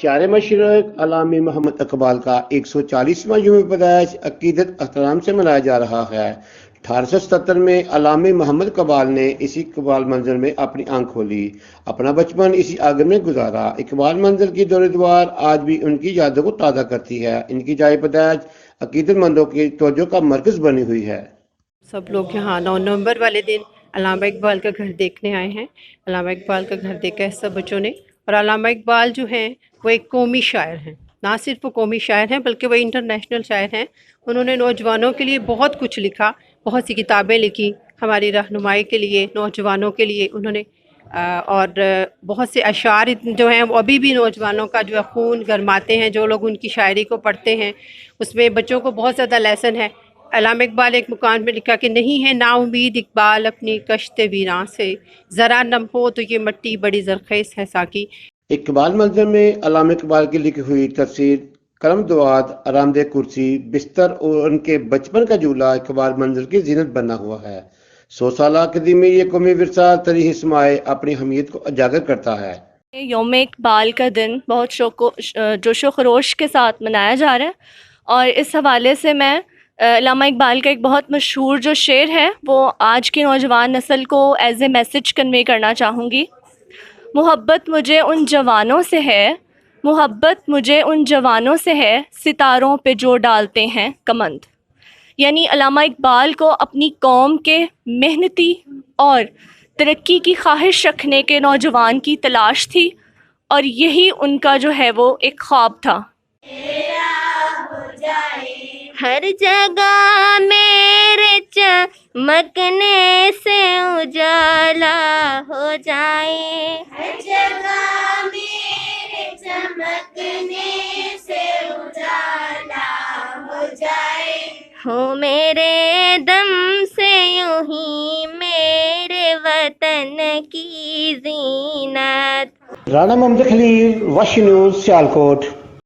شاعر مشرق علامہ محمد اقبال کا 140واں یوم پیدائش عقیدت احترام سے منایا جا رہا ہے۔ 1877 میں علامہ محمد اقبال نے اسی اقبال منزل میں اپنی آنکھ کھولی، اپنا بچپن اسی آنگن میں گزارا۔ اقبال منزل کی دور دیوار آج بھی ان کی یادوں کو تازہ کرتی ہے۔ ان کی جائے پیدائش عقیدت مندوں کی توجہ کا مرکز بنی ہوئی ہے۔ سب لوگ یہاں 9 نومبر والے دن علامہ اقبال کا گھر دیکھنے آئے ہیں۔ علامہ اقبال کا گھر دیکھا ہے سب بچوں نے، اور علامہ اقبال جو ہیں وہ ایک قومی شاعر ہیں۔ نہ صرف وہ قومی شاعر ہیں بلکہ وہ انٹرنیشنل شاعر ہیں۔ انہوں نے نوجوانوں کے لیے بہت کچھ لکھا، بہت سی کتابیں لکھی ہماری رہنمائی کے لیے، نوجوانوں کے لیے انہوں نے، اور بہت سے اشعار جو ہیں وہ ابھی بھی نوجوانوں کا جو ہے خون گرماتے ہیں۔ جو لوگ ان کی شاعری کو پڑھتے ہیں اس میں بچوں کو بہت زیادہ لیسن ہے۔ علامہ اقبال ایک مقام میں لکھا کہ نہیں ہے نا امید اقبال اپنی کشت ویراں سے، ذرا نم ہو تو یہ مٹی بڑی زرخیز ہے ساقی۔ اقبال منزل میں علامہ اقبال کی لکھی ہوئی تصویر، قلم دوات، آرام دہ کرسی، بستر اور ان کے بچپن کا جھولا اقبال منزل کی زینت بنا ہوا ہے۔ 100 سالہ قدیم میں یہ قومی ورثہ تاریخ سمائے اپنی اہمیت کو اجاگر کرتا ہے۔ یوم اقبال کا دن بہت جوش و خروش کے ساتھ منایا جا رہا ہے، اور اس حوالے سے میں علامہ اقبال کا ایک بہت مشہور جو شعر ہے وہ آج کی نوجوان نسل کو ایز اے میسج کنوے کرنا چاہوں گی۔ محبت مجھے ان جوانوں سے ہے، محبت مجھے ان جوانوں سے ہے، ستاروں پہ جو ڈالتے ہیں کمند۔ یعنی علامہ اقبال کو اپنی قوم کے محنتی اور ترقی کی خواہش رکھنے کے نوجوان کی تلاش تھی، اور یہی ان کا جو ہے وہ ایک خواب تھا۔ ہر جگہ میرے چمکنے سے اجالا ہو جائے، ہر جگہ میرے چمکنے سے اجالا ہو جائے، ہو میرے دم سے یوں ہی میرے وطن کی زینت۔ رانا محمد خلیل، واشنگ نیوز، سیالکوٹ۔